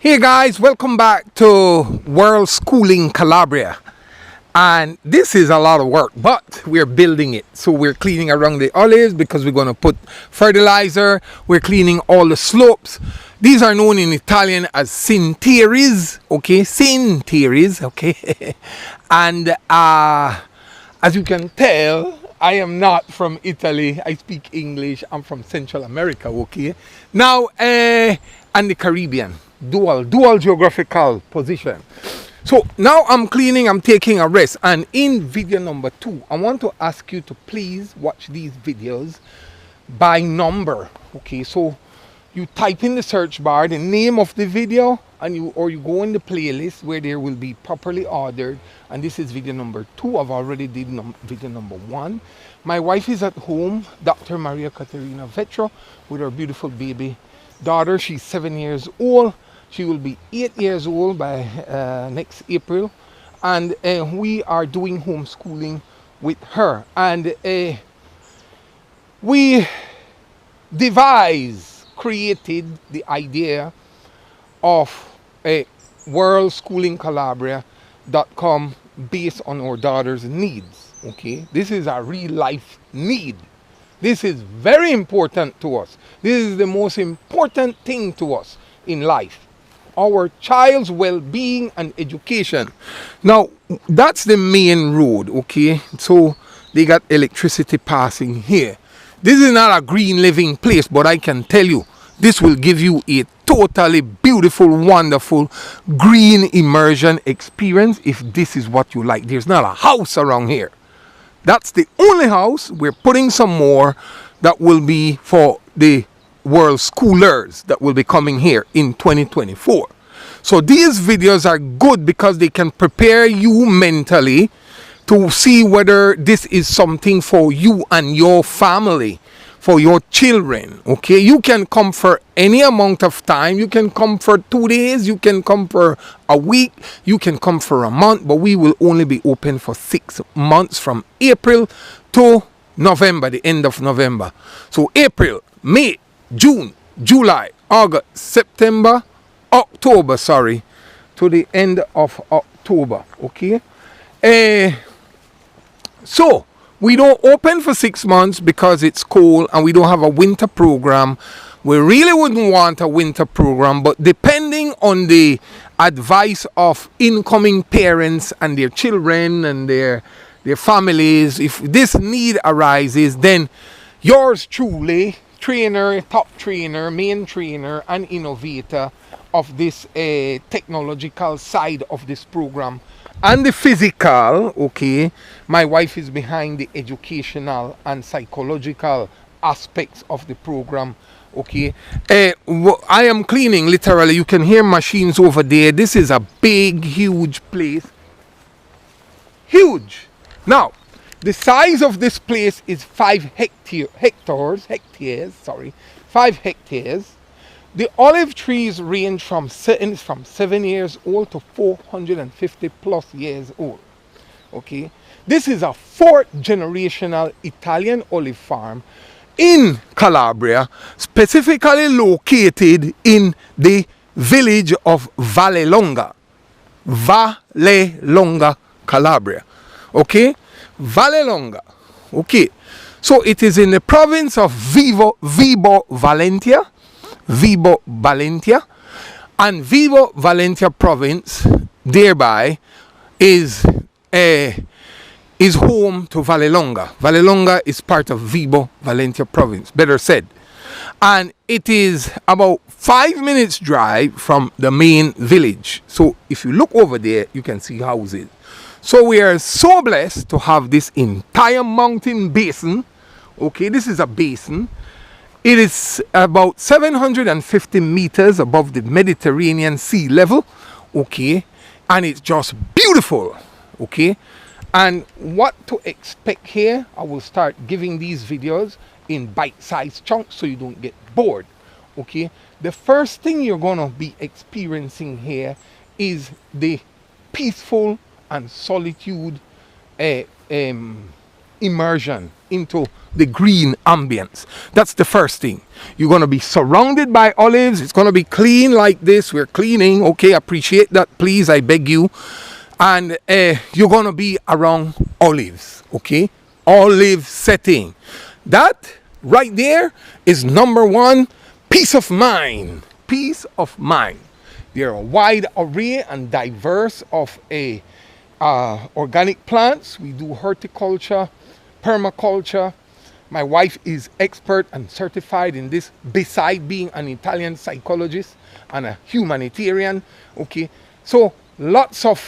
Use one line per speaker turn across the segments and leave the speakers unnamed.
Hey guys, welcome back to Worldschooling Calabria. And this is a lot of work, but we're building it. So we're cleaning around the olives because we're going to put fertilizer. We're cleaning all the slopes. These are known in Italian as cinteries, okay? Cinteries, okay? And as you can tell, I am not from Italy. I speak English. I'm from Central America, okay? Now, and the Caribbean. Dual geographical position. So now I'm cleaning, I'm taking a rest, and in video number 2 I want to ask you to please watch these videos by number. Okay, so you type in the search bar the name of the video, and you go in the playlist where there will be properly ordered, and this is video number 2. I've already did video number 1. My wife is at home, Dr. Maria Caterina Vetro, with her beautiful baby daughter. She's 7 years old. She will be 8 years old by next April, and we are doing homeschooling with her. And we created the idea of a Worldschooling Calabria.com based on our daughter's needs. Okay, this is a real life need. This is very important to us. This is the most important thing to us in life. Our child's well-being and education. Now, that's the main road, okay? So they got electricity passing here. This is not a green living place, but I can tell you, this will give you a totally beautiful, wonderful green immersion experience if this is what you like. There's not a house around here. That's the only house. We're putting some more that will be for the world schoolers that will be coming here in 2024. So these videos are good because they can prepare you mentally to see whether this is something for you and your family, for your children. Okay, you can come for any amount of time. You can come for 2 days, you can come for a week, you can come for a month, but we will only be open for 6 months from April to November, the end of November. So April, May, June, July, August, September, October, to the end of October, okay? So we don't open for 6 months because it's cold and we don't have a winter program. We really wouldn't want a winter program, but depending on the advice of incoming parents and their children and their families, if this need arises, then yours truly, trainer, top trainer, main trainer and innovator of this technological side of this program and the physical, okay, my wife is behind the educational and psychological aspects of the program, okay. I am cleaning, literally. You can hear machines over there. This is a big, huge place. Huge. Now, the size of this place is 5 hectares. 5 hectares. The olive trees range from 7 years old to 450 plus years old. Okay, this is a 4th generational Italian olive farm in Calabria, specifically located in the village of Vallelonga, Calabria. Okay, Vallelonga. Okay, so it is in the province of Vibo Valentia, and Vibo Valentia province thereby is home to Vallelonga. Vallelonga is part of Vibo Valentia province, better said, and it is about 5 minutes drive from the main village. So if you look over there, you can see houses. So we are so blessed to have this entire mountain basin. Okay, this is a basin. It is about 750 meters above the Mediterranean sea level. Okay, and it's just beautiful. Okay, and what to expect here, I will start giving these videos in bite-sized chunks so you don't get bored. Okay, the first thing you're gonna be experiencing here is the peaceful and solitude immersion into the green ambience. That's the first thing. You're going to be surrounded by olives. It's going to be clean like this. We're cleaning. Okay, appreciate that, please. I beg you. And you're going to be around olives. Okay, olive setting. That right there is number one. Peace of mind. Peace of mind. There are a wide array and diverse of organic plants. We do horticulture, permaculture. My wife is expert and certified in this, beside being an Italian psychologist and a humanitarian. Okay, so lots of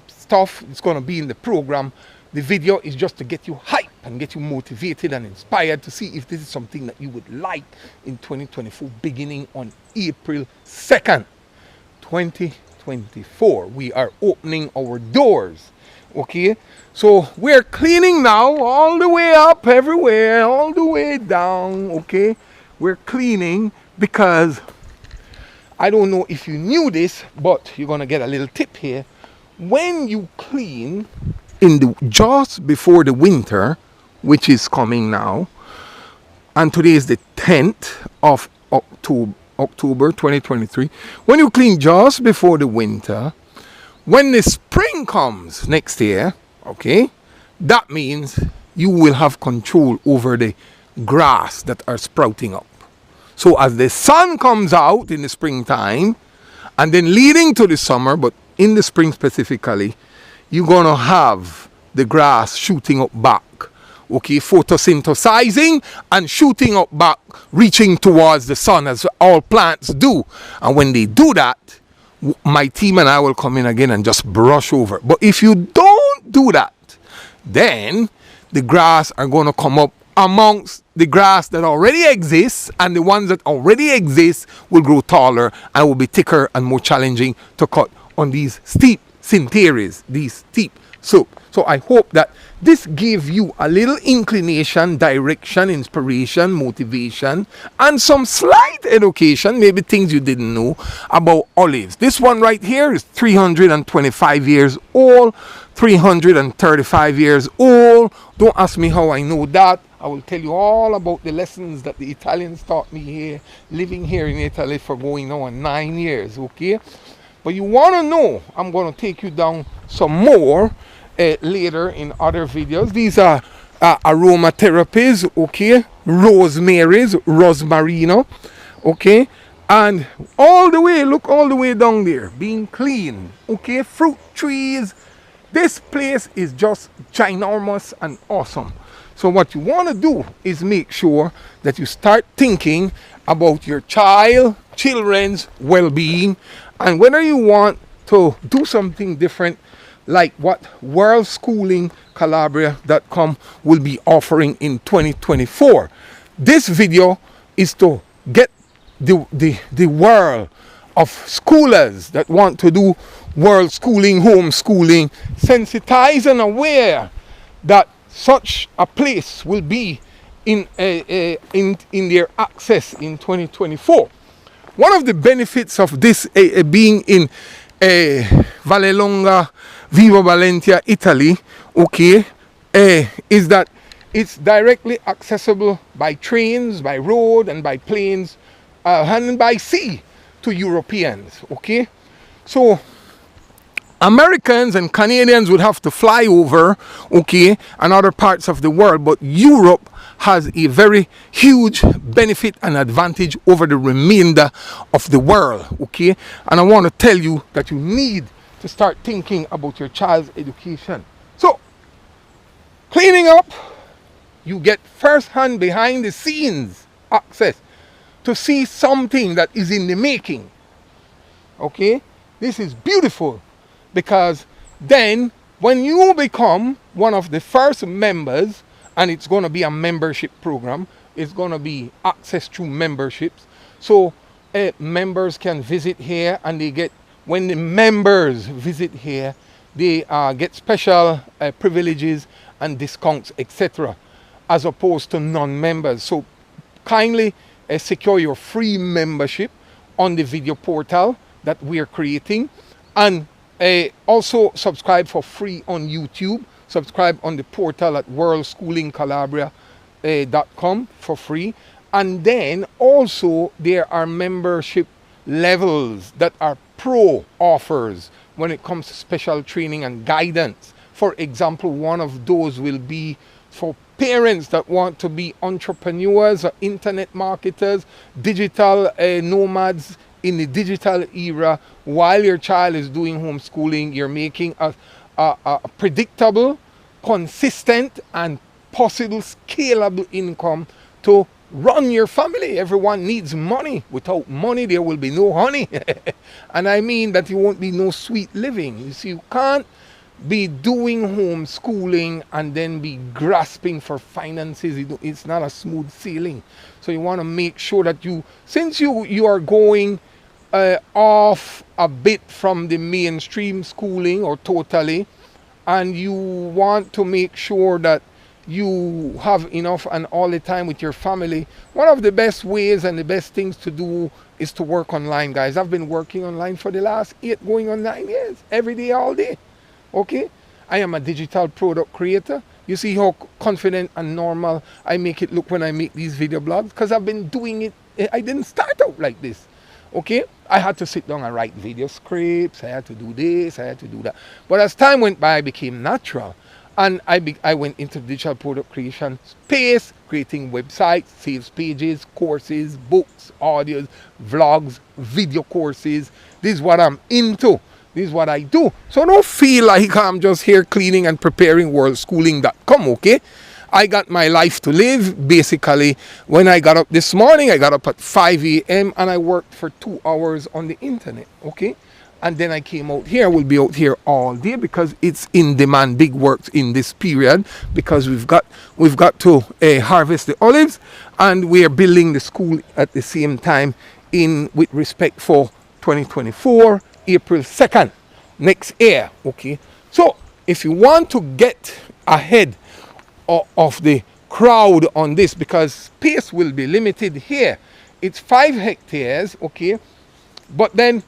stuff is going to be in the program. The video is just to get you hyped and get you motivated and inspired to see if this is something that you would like in 2024, beginning on April 2nd, 2024. We are opening our doors. Okay, so we're cleaning now, all the way up, everywhere, all the way down. Okay, we're cleaning because I don't know if you knew this, but you're gonna get a little tip here. When you clean just before the winter, which is coming now, and today is the 10th of October 2023. When you clean just before the winter, when the spring comes next year, okay, that means you will have control over the grass that are sprouting up. So as the sun comes out in the springtime, and then leading to the summer, but in the spring specifically, you're gonna have the grass shooting up back. Okay, photosynthesizing and shooting up back, reaching towards the sun, as all plants do. And when they do that, my team and I will come in again and just brush over. But if you don't do that, then the grass are going to come up amongst the grass that already exists, and the ones that already exist will grow taller and will be thicker and more challenging to cut on these steep cinteres, these steep slopes. So I hope that this gave you a little inclination, direction, inspiration, motivation, and some slight education, maybe things you didn't know about olives. This one right here is 325 years old, 335 years old. Don't ask me how I know that. I will tell you all about the lessons that the Italians taught me here, living here in Italy for going on 9 years, okay? But you want to know, I'm going to take you down some more later in other videos. These are aromatherapies, okay? Rosemary's, rosmarino, okay? And all the way, look all the way down there, being clean, okay? Fruit trees. This place is just ginormous and awesome. So what you want to do is make sure that you start thinking about your children's well-being, and whether you want to do something different, like what Worldschooling Calabria.com will be offering in 2024. This video is to get the world of schoolers that want to do world schooling, homeschooling, sensitized and aware that such a place will be in their access in 2024. One of the benefits of this being in Vallelonga, Vivo Valentia, Italy, okay, is that it's directly accessible by trains, by road, and by planes, and by sea to Europeans, okay? So Americans and Canadians would have to fly over, okay, and other parts of the world, but Europe has a very huge benefit and advantage over the remainder of the world, okay? And I want to tell you that you need to start thinking about your child's education. So, cleaning up, you get first-hand, behind the scenes access to see something that is in the making, okay? This is beautiful, because then when you become one of the first members, and it's going to be a membership program, it's going to be access through memberships, so members can visit here, and they get, when the members visit here, they get special privileges and discounts, etc., as opposed to non-members. So kindly secure your free membership on the video portal that we are creating, and also subscribe for free on YouTube subscribe on the portal at worldschooling.calabria.com for free. And then also there are membership levels that are pro offers when it comes to special training and guidance. For example, one of those will be for parents that want to be entrepreneurs or internet marketers, digital nomads in the digital era. While your child is doing homeschooling, you're making a predictable, consistent, and possible scalable income to run your family. Everyone needs money. Without money, there will be no honey. And I mean that there won't be no sweet living. You see, you can't be doing homeschooling and then be grasping for finances. It's not a smooth sailing. So you want to make sure that since you are going off a bit from the mainstream schooling or totally, and you want to make sure that you have enough and all the time with your family, one of the best ways and the best things to do is to work online, guys. I've been working online for the last 8 going on 9 years, every day, all day. Okay, I am a digital product creator. You see how confident and normal I make it look when I make these video blogs, because I've been doing it. I didn't start out like this. Okay, I had to sit down and write video scripts. I had to do this, I had to do that. But as time went by, I became natural, and I went into digital product creation space, creating websites, sales pages, courses, books, audios, vlogs, video courses. This is what I'm into. This is what I do. So don't feel like I'm just here cleaning and preparing worldschooling.com, okay? I got my life to live. Basically, when I got up this morning, I got up at 5 a.m. and I worked for 2 hours on the internet, okay? And then I came out here. We'll be out here all day because it's in demand, big works in this period, because we've got to harvest the olives, and we are building the school at the same time with respect for 2024. April 2nd, next year, okay? So if you want to get ahead of the crowd on this, because space will be limited here, it's 5 hectares, okay? But then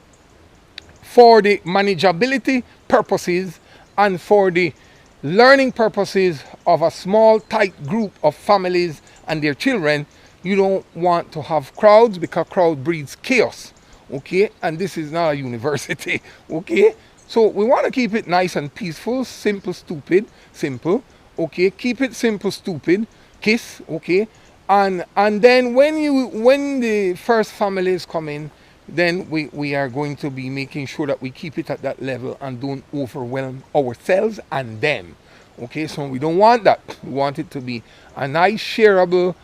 for the manageability purposes and for the learning purposes of a small, tight group of families and their children, you don't want to have crowds, because crowd breeds chaos. Okay, and this is not a university. Okay, so we want to keep it nice and peaceful, simple, stupid, simple. Okay, keep it simple, stupid, kiss. Okay, and then when the first families come in, then we are going to be making sure that we keep it at that level and don't overwhelm ourselves and them. Okay, so we don't want that. We want it to be a nice, shareable,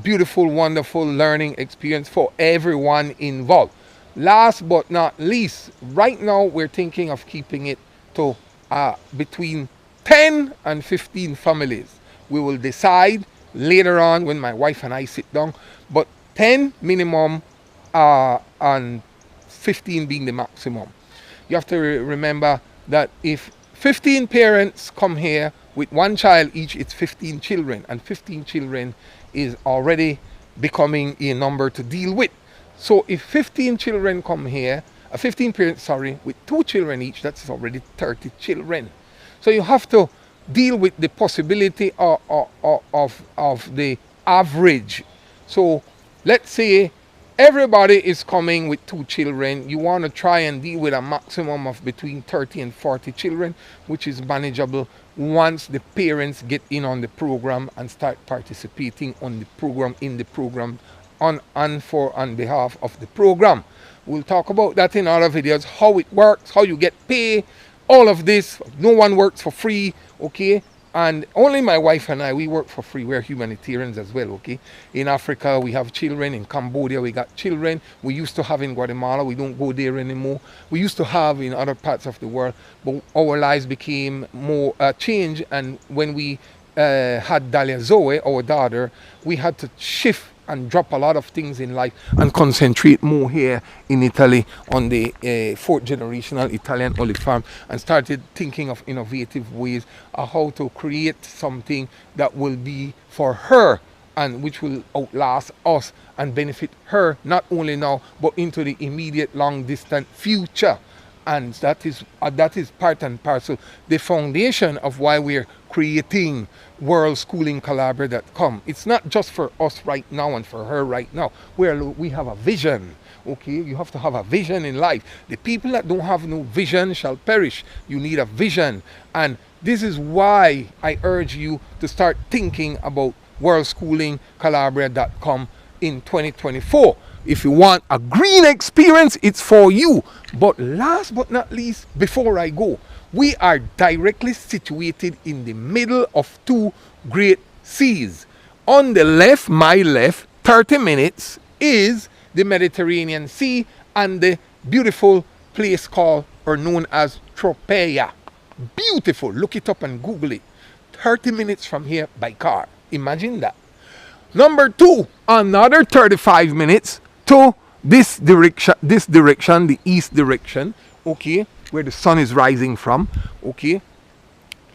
beautiful, wonderful learning experience for everyone involved. Last but not least, right now we're thinking of keeping it to between 10 and 15 families. We will decide later on when my wife and I sit down, but 10 minimum and 15 being the maximum. You have to remember that if 15 parents come here with 1 child each, it's 15 children, and 15 children is already becoming a number to deal with. So if 15 children come here, 15 parents, sorry, with 2 children each, that's already 30 children. So you have to deal with the possibility of the average. So let's say everybody is coming with 2 children. You want to try and deal with a maximum of between 30 and 40 children, which is manageable once the parents get in on the program and start participating on the program, in the program, on behalf of the program. We'll talk about that in other videos, how it works, how you get paid, all of this. No one works for free, okay? And only my wife and I, we work for free. We're humanitarians as well, okay? In Africa, we have children. In Cambodia, we got children. We used to have in Guatemala. We don't go there anymore. We used to have in other parts of the world, but our lives became more changed. And when we had Dalia Zoe, our daughter, we had to shift and drop a lot of things in life and concentrate more here in Italy on the 4th generational Italian olive farm, and started thinking of innovative ways of how to create something that will be for her and which will outlast us and benefit her not only now but into the immediate long distant future. and that is part and parcel, the foundation of why we're creating worldschooling.calabria.com. It's not just for us right now and for her right now. We have a vision. Okay, you have to have a vision in life. The people that don't have no vision shall perish. You need a vision, and this is why I urge you to start thinking about worldschooling.calabria.com in 2024. If you want a green experience, it's for you. But last but not least, before I go, we are directly situated in the middle of two great seas. On the left, my left, 30 minutes, is the Mediterranean Sea and the beautiful place called or known as Tropea. Beautiful. Look it up and Google it. 30 minutes from here by car. Imagine that. Number two, another 35 minutes to this direction, the east direction, okay, where the sun is rising from, okay,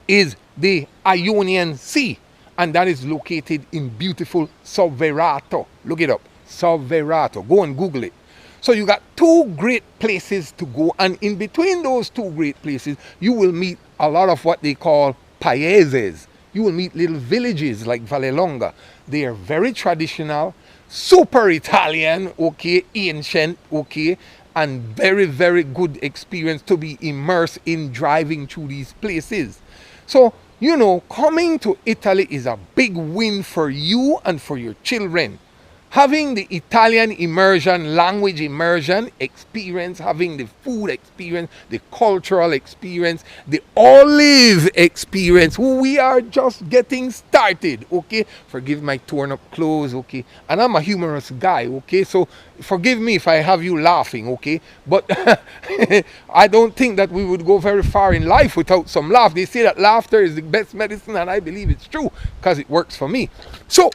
is the Ionian Sea, and that is located in beautiful Soverato. Look it up, Soverato. Go and Google it. So you got two great places to go, and in between those two great places, you will meet a lot of what they call paeses. You will meet little villages like Vallelonga. They are very traditional, super Italian, okay, ancient, okay, and very, very good experience to be immersed in driving through these places. So, you know, coming to Italy is a big win for you and for your children. Having the Italian immersion, language immersion experience, having the food experience, the cultural experience, the olive experience. We are just getting started, okay? Forgive my torn up clothes, okay? And I'm a humorous guy, okay? So forgive me if I have you laughing, okay? But I don't think that we would go very far in life without some laugh. They say that laughter is the best medicine, and I believe it's true because it works for me. So,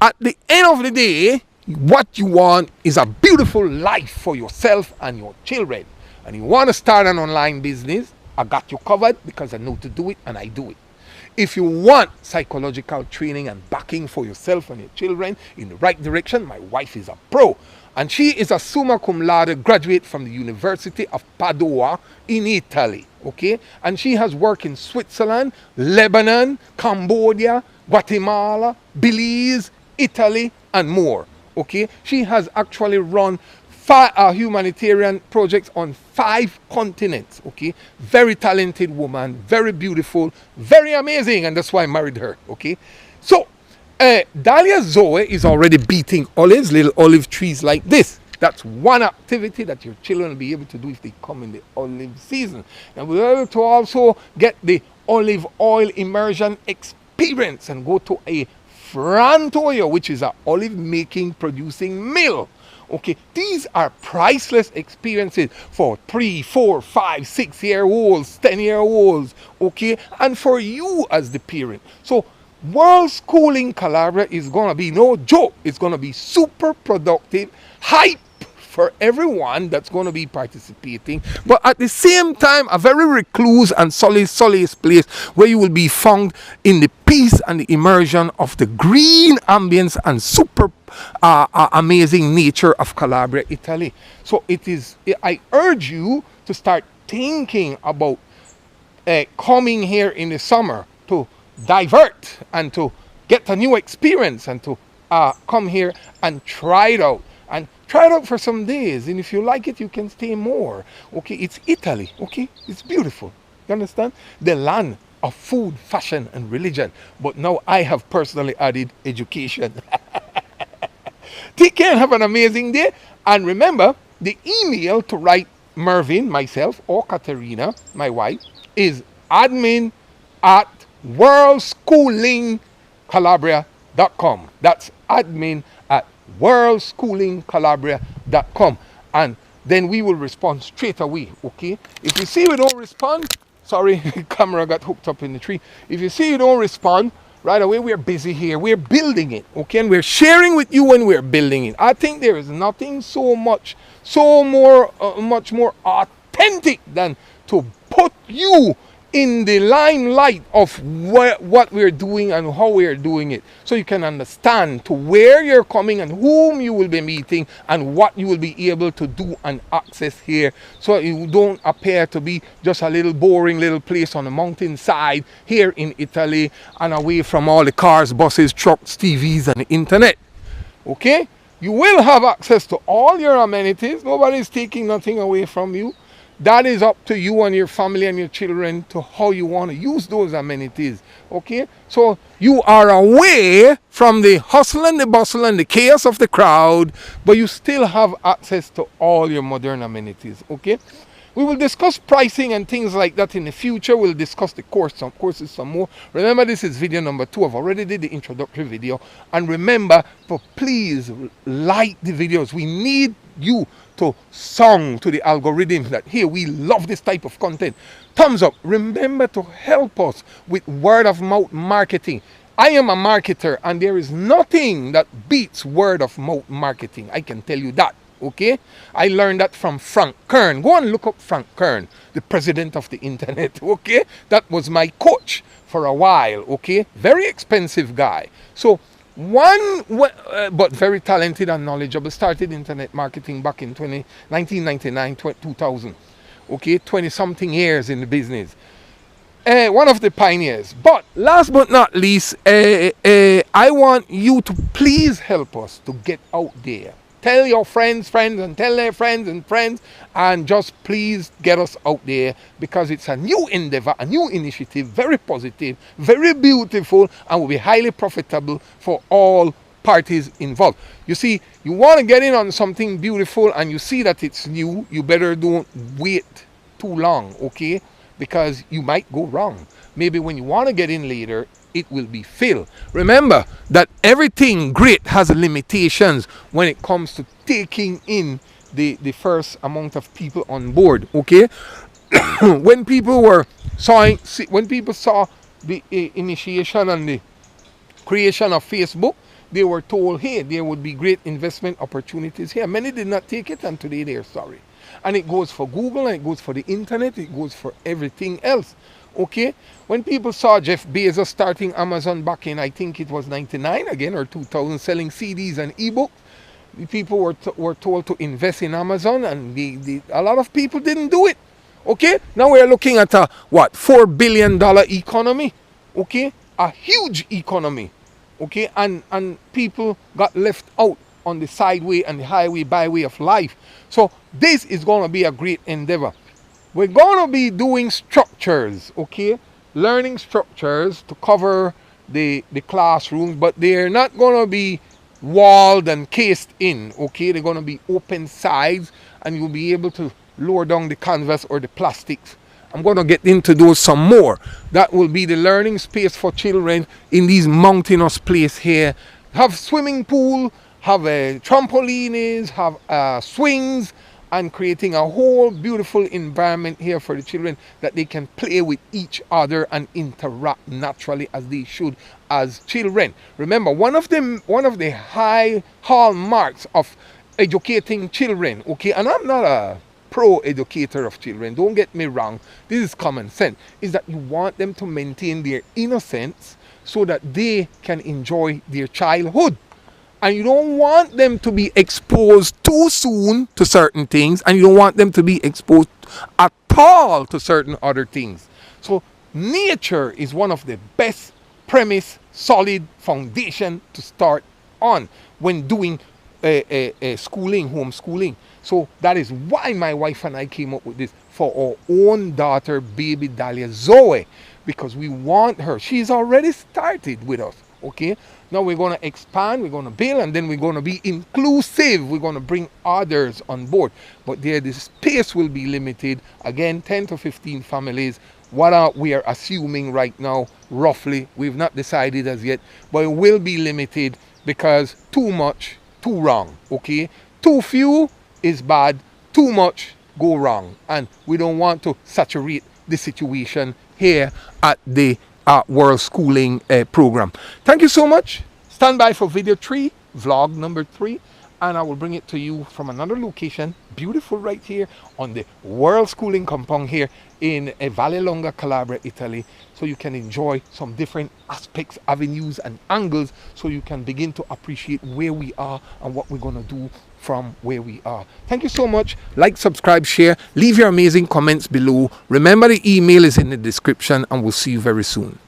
at the end of the day, what you want is a beautiful life for yourself and your children. And you want to start an online business, I got you covered because I know to do it and I do it. If you want psychological training and backing for yourself and your children in the right direction, my wife is a pro. And she is a summa cum laude graduate from the University of Padua in Italy. Okay? And she has worked in Switzerland, Lebanon, Cambodia, Guatemala, Belize, Italy, and more. Okay, she has actually run humanitarian projects on 5 continents. Okay, very talented woman, very beautiful, very amazing, and that's why I married her. Okay, so Dahlia Zoe is already beating olives, little olive trees like this. That's one activity that your children will be able to do if they come in the olive season. And we're able to also get the olive oil immersion experience and go to a Frantoio, which is an olive making producing mill. Okay, these are priceless experiences for 3, 4, 5, 6-year-olds, 10-year-olds, okay, and for you as the parent. So Worldschooling Calabria is going to be no joke. It's going to be super productive, hype for everyone that's going to be participating, but at the same time a very recluse and solace place where you will be found in the peace and the immersion of the green ambience and super amazing nature of Calabria, Italy. So I urge you to start thinking about coming here in the summer to divert and to get a new experience and to come here and try it out. And try it out for some days, and if you like it, you can stay more. Okay, it's Italy. Okay, it's beautiful. You understand? The land of food, fashion, and religion. But now I have personally added education. Take care and have an amazing day. And remember, the email to write Mervyn, myself, or Katerina, my wife, is admin@worldschooling.calabria.com. That's admin@worldschooling.calabria.com, and then we will respond straight away. Okay, if you see we don't respond, sorry, camera got hooked up in the tree. If you see you don't respond right away, we're busy here, we're building it, okay, and we're sharing with you when we're much more authentic than to put you in the limelight of what we're doing and how we're doing it, so you can understand to where you're coming and whom you will be meeting and what you will be able to do and access here, so you don't appear to be just a little boring little place on the mountainside here in Italy and away from all the cars, buses, trucks, TVs and the internet. Okay, you will have access to all your amenities. Nobody's taking nothing away from you. That is up to you and your family and your children to how you want to use those amenities. Okay? So you are away from the hustle and the bustle and the chaos of the crowd, but you still have access to all your modern amenities. Okay? We will discuss pricing and things like that in the future. We'll discuss the courses some more. Remember, this is video number 2. I've already did the introductory video. And remember, please like the videos. We need you to song to the algorithm that, hey, we love this type of content. Thumbs up. Remember to help us with word of mouth marketing. I am a marketer, and there is nothing that beats word of mouth marketing. I can tell you that. Okay, I learned that from Frank Kern. Go and look up Frank Kern, the president of the internet. Okay, that was my coach for a while. Okay, very expensive guy. So but very talented and knowledgeable. Started internet marketing back in 1999, 2000. Okay, 20-something years in the business. One of the pioneers. But last but not least, I want you to please help us to get out there. Tell your friends, and tell their friends, and just please get us out there, because it's a new endeavor, a new initiative, very positive, very beautiful, and will be highly profitable for all parties involved. You see, you want to get in on something beautiful and you see that it's new, you better don't wait too long, okay? Because you might go wrong. Maybe when you want to get in later, it will be filled. Remember that everything great has limitations when it comes to taking in the first amount of people on board. Okay, when people saw the initiation and the creation of Facebook, they were told, hey, there would be great investment opportunities here. Many did not take it, and today they're sorry. And it goes for Google, and it goes for the internet, it goes for everything else. Okay, when people saw Jeff Bezos starting Amazon back in, I think it was 99 again, or 2000, selling CDs and ebooks, people were told to invest in Amazon, and a lot of people didn't do it. Okay, now we're looking at a $4 billion economy. Okay, a huge economy. Okay, and people got left out on the sideway and the highway byway of life. So this is going to be a great endeavor. We're going to be doing structures, okay? Learning structures to cover the classrooms, but they're not going to be walled and cased in, okay? They're going to be open sides, and you'll be able to lower down the canvas or the plastics. I'm going to get into those some more. That will be the learning space for children in these mountainous place here. Have swimming pool, have trampolines, have swings, and creating a whole beautiful environment here for the children that they can play with each other and interact naturally as they should as children. Remember, one of the high hallmarks of educating children, okay, and I'm not a pro-educator of children, don't get me wrong, this is common sense, is that you want them to maintain their innocence so that they can enjoy their childhood. And you don't want them to be exposed too soon to certain things, and you don't want them to be exposed at all to certain other things. So nature is one of the best premise, solid foundation to start on when doing schooling, homeschooling. So that is why my wife and I came up with this for our own daughter, baby Dahlia Zoe, because we want her. She's already started with us, okay? Now we're going to expand, we're going to build, and then we're going to be inclusive. We're going to bring others on board. But there, the space will be limited. Again, 10 to 15 families. What we are assuming right now, roughly, we've not decided as yet, but it will be limited because too much, too wrong, okay? Too few is bad, too much go wrong. And we don't want to saturate the situation here at the Worldschooling program. Thank you so much. Stand by for video 3, vlog number 3. and I will bring it to you from another location, beautiful right here on the Worldschooling compound here in Vallelonga, Calabria, Italy, so you can enjoy some different aspects, avenues and angles, so you can begin to appreciate where we are and what we're going to do from where we are. Thank you so much. Like, subscribe, share, leave your amazing comments below. Remember, the email is in the description, and we'll see you very soon.